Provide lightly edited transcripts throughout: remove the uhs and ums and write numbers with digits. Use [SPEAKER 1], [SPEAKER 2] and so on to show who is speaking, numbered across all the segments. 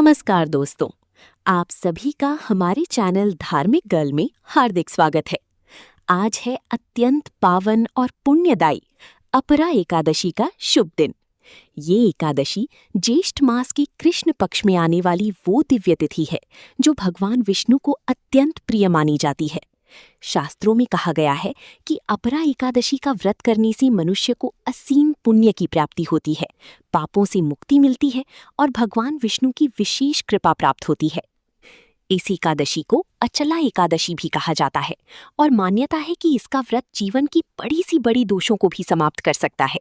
[SPEAKER 1] नमस्कार दोस्तों, आप सभी का हमारे चैनल धार्मिक गर्ल में हार्दिक स्वागत है। आज है अत्यंत पावन और पुण्यदायी अपरा एकादशी का शुभ दिन। ये एकादशी ज्येष्ठ मास की कृष्ण पक्ष में आने वाली वो दिव्य तिथि है जो भगवान विष्णु को अत्यंत प्रिय मानी जाती है। शास्त्रों में कहा गया है कि अपरा एकादशी का व्रत करने से मनुष्य को असीम पुण्य की प्राप्ति होती है, पापों से मुक्ति मिलती है और भगवान विष्णु की विशेष कृपा प्राप्त होती है। इस एकादशी को अचला एकादशी भी कहा जाता है और मान्यता है कि इसका व्रत जीवन की बड़ी से बड़ी दोषों को भी समाप्त कर सकता है।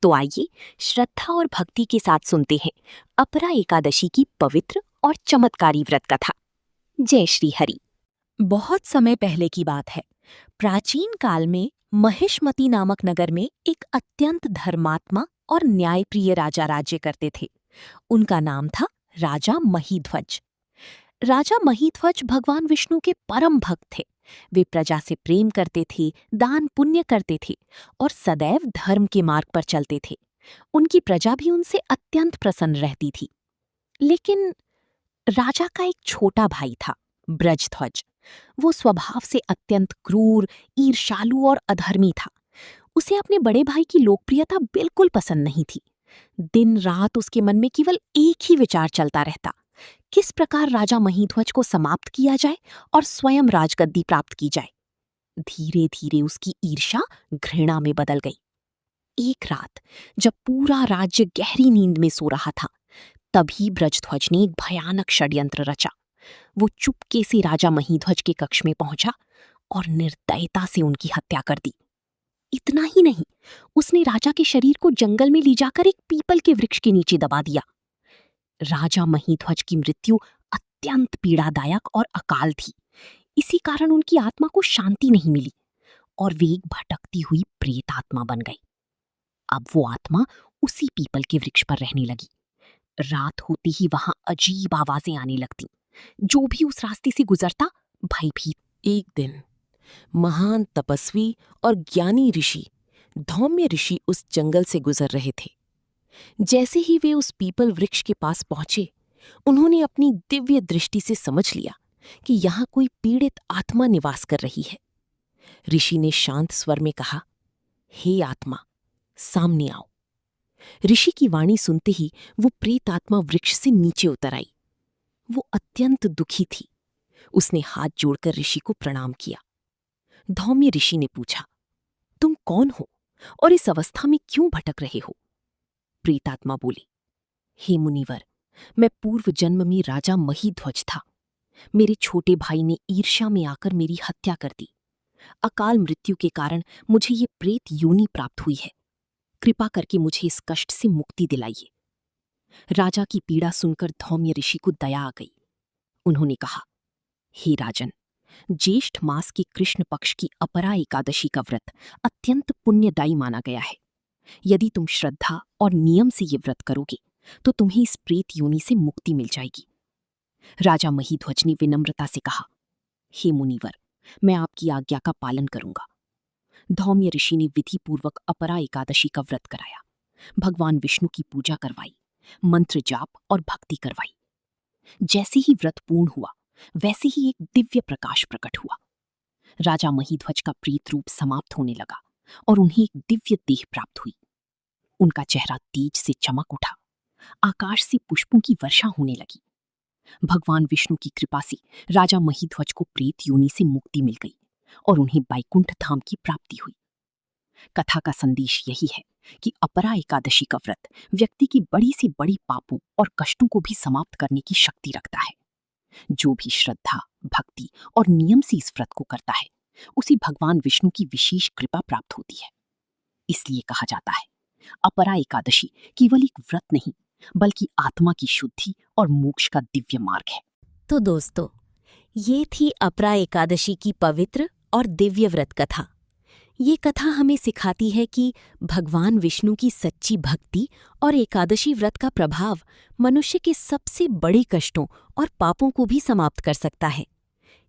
[SPEAKER 1] तो आइए श्रद्धा और भक्ति के साथ सुनते हैं अपरा एकादशी की पवित्र और चमत्कारी व्रत कथा। जय श्री हरि। बहुत समय पहले की बात है। प्राचीन काल में महिष्मती नामक नगर में एक अत्यंत धर्मात्मा और न्यायप्रिय राजा राज्य करते थे। उनका नाम था राजा महीध्वज। राजा महीध्वज भगवान विष्णु के परम भक्त थे। वे प्रजा से प्रेम करते थे, दान पुण्य करते थे और सदैव धर्म के मार्ग पर चलते थे। उनकी प्रजा भी उनसे अत्यंत प्रसन्न रहती थी। लेकिन राजा का एक छोटा भाई था, ब्रजध्वज। वो स्वभाव से अत्यंत क्रूर, ईर्ष्यालु और अधर्मी था। उसे अपने बड़े भाई की लोकप्रियता बिल्कुल पसंद नहीं थी। दिन रात उसके मन में केवल एक ही विचार चलता रहता, किस प्रकार राजा महीध्वज को समाप्त किया जाए और स्वयं राजगद्दी प्राप्त की जाए। धीरे धीरे उसकी ईर्ष्या घृणा में बदल गई। एक रात जब पूरा राज्य गहरी नींद में सो रहा था, तभी ब्रजध्वज ने एक भयानक षड्यंत्र रचा। वो चुपके से राजा महीध्वज के कक्ष में पहुंचा और निर्दयता से उनकी हत्या कर दी। इतना ही नहीं, उसने राजा के शरीर को जंगल में ले जाकर एक पीपल के वृक्ष के नीचे दबा दिया। राजा महीध्वज की मृत्यु अत्यंत पीड़ादायक और अकाल थी। इसी कारण उनकी आत्मा को शांति नहीं मिली और वे एक भटकती हुई प्रेत आत्मा बन गई। अब वो आत्मा उसी पीपल के वृक्ष पर रहने लगी। रात होते ही वहां अजीब आवाजें आने लगती। जो भी उस रास्ते से गुजरता भयभीत। एक दिन महान तपस्वी और ज्ञानी ऋषि धौम्य ऋषि उस जंगल से गुजर रहे थे। जैसे ही वे उस पीपल वृक्ष के पास पहुंचे, उन्होंने अपनी दिव्य दृष्टि से समझ लिया कि यहाँ कोई पीड़ित आत्मा निवास कर रही है। ऋषि ने शांत स्वर में कहा, हे आत्मा, सामने आओ। ऋषि की वाणी सुनते ही वो प्रेत आत्मा वृक्ष से नीचे उतर आई। वो अत्यंत दुखी थी। उसने हाथ जोड़कर ऋषि को प्रणाम किया। धौम्य ऋषि ने पूछा, तुम कौन हो और इस अवस्था में क्यों भटक रहे हो? प्रेतात्मा बोली, हे मुनिवर, मैं पूर्व जन्म में राजा महीध्वज था। मेरे छोटे भाई ने ईर्ष्या में आकर मेरी हत्या कर दी। अकाल मृत्यु के कारण मुझे ये प्रेत योनि प्राप्त हुई है। कृपा करके मुझे इस कष्ट से मुक्ति दिलाइए। राजा की पीड़ा सुनकर धौम्य ऋषि को दया आ गई। उन्होंने कहा, हे राजन, ज्येष्ठ मास की कृष्ण पक्ष की अपरा एकादशी का व्रत अत्यंत पुण्यदायी माना गया है। यदि तुम श्रद्धा और नियम से ये व्रत करोगे तो तुम्हें इस प्रेत योनि से मुक्ति मिल जाएगी। राजा महीध्वज ने विनम्रता से कहा, हे मुनिवर, मैं आपकी आज्ञा का पालन करूंगा। धौम्य ऋषि ने विधिपूर्वक अपरा एकादशी का व्रत कराया, भगवान विष्णु की पूजा करवाई, मंत्र जाप और भक्ति करवाई। जैसे ही व्रत पूर्ण हुआ, वैसे ही एक दिव्य प्रकाश प्रकट हुआ। राजा महीध्वज का प्रेत रूप समाप्त होने लगा और उन्हें एक दिव्य देह प्राप्त हुई। उनका चेहरा तेज से चमक उठा। आकाश से पुष्पों की वर्षा होने लगी। भगवान विष्णु की कृपा से राजा महीध्वज को प्रेत योनि से मुक्ति मिल गई और उन्हें वैकुंठ धाम की प्राप्ति हुई। कथा का संदेश यही है कि अपरा एकादशी का व्रत व्यक्ति की बड़ी से बड़ी पापों और कष्टों को भी समाप्त करने की शक्ति रखता है। जो भी श्रद्धा, भक्ति और नियम से इस व्रत को करता है, उसे भगवान विष्णु की विशेष कृपा प्राप्त होती है। इसलिए कहा जाता है, अपरा एकादशी केवल एक व्रत नहीं, बल्कि आत्मा की शुद्धि और मोक्ष का दिव्य मार्ग है। तो दोस्तों, ये थी अपरा एकादशी की पवित्र और दिव्य व्रत कथा। ये कथा हमें सिखाती है कि भगवान विष्णु की सच्ची भक्ति और एकादशी व्रत का प्रभाव मनुष्य के सबसे बड़े कष्टों और पापों को भी समाप्त कर सकता है।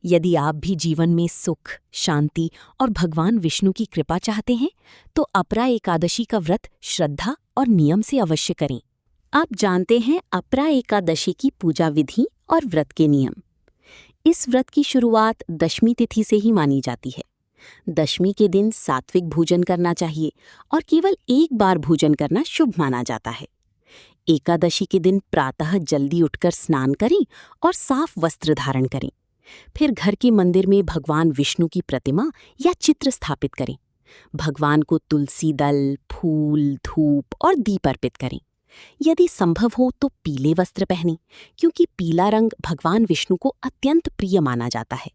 [SPEAKER 1] यदि आप भी जीवन में सुख, शांति और भगवान विष्णु की कृपा चाहते हैं, तो अपरा एकादशी का व्रत श्रद्धा और नियम से अवश्य करें। आप जानते हैं अपरा एकादशी की पूजा विधि और व्रत के नियम। इस व्रत की शुरुआत दशमी तिथि से ही मानी जाती है। दशमी के दिन सात्विक भोजन करना चाहिए और केवल एक बार भोजन करना शुभ माना जाता है। एकादशी के दिन प्रातः जल्दी उठकर स्नान करें और साफ वस्त्र धारण करें। फिर घर के मंदिर में भगवान विष्णु की प्रतिमा या चित्र स्थापित करें। भगवान को तुलसी दल, फूल, धूप और दीप अर्पित करें। यदि संभव हो तो पीले वस्त्र पहनें, क्योंकि पीला रंग भगवान विष्णु को अत्यंत प्रिय माना जाता है।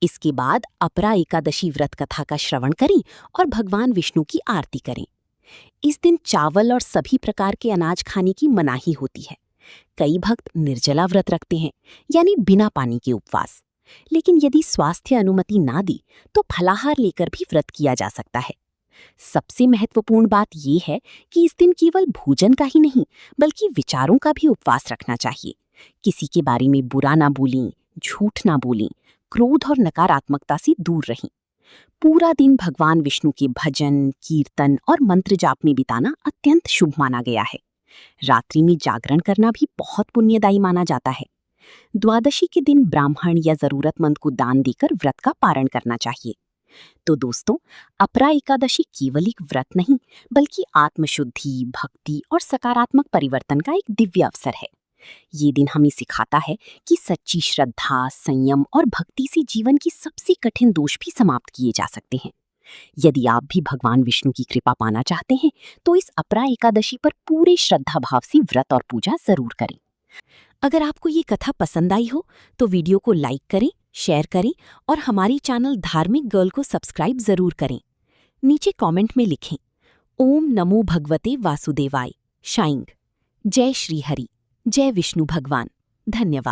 [SPEAKER 1] इसके बाद अपरा एकादशी व्रत कथा का श्रवण करें और भगवान विष्णु की आरती करें। इस दिन चावल और सभी प्रकार के अनाज खाने की मनाही होती है। कई भक्त निर्जला व्रत रखते हैं, यानी बिना पानी के उपवास। लेकिन यदि स्वास्थ्य अनुमति ना दी तो फलाहार लेकर भी व्रत किया जा सकता है। सबसे महत्वपूर्ण बात यह है कि इस दिन केवल भोजन का ही नहीं, बल्कि विचारों का भी उपवास रखना चाहिए। किसी के बारे में बुरा ना बोलें, झूठ ना बोलें, क्रोध और नकारात्मकता से दूर रहें। पूरा दिन भगवान विष्णु के भजन, कीर्तन और मंत्र जाप में बिताना अत्यंत शुभ माना गया है। रात्रि में जागरण करना भी बहुत पुण्यदायी माना जाता है। द्वादशी के दिन ब्राह्मण या जरूरतमंद को दान देकर व्रत का पारण करना चाहिए। तो दोस्तों, अपरा एकादशी केवल एक व्रत नहीं, बल्कि आत्मशुद्धि, भक्ति और सकारात्मक परिवर्तन का एक दिव्य अवसर है। ये दिन हमें सिखाता है कि सच्ची श्रद्धा, संयम और भक्ति से जीवन की सबसे कठिन दोष भी समाप्त किए जा सकते हैं। यदि आप भी भगवान विष्णु की कृपा पाना चाहते हैं, तो इस अपरा एकादशी पर पूरे श्रद्धा भाव से व्रत और पूजा जरूर करें। अगर आपको ये कथा पसंद आई हो तो वीडियो को लाइक करें, शेयर करें और हमारी चैनल धार्मिक गर्ल को सब्सक्राइब जरूर करें। नीचे कमेंट में लिखें, ओम नमो भगवते वासुदेवाय। शाइंग। जय श्री हरि। जय विष्णु भगवान। धन्यवाद।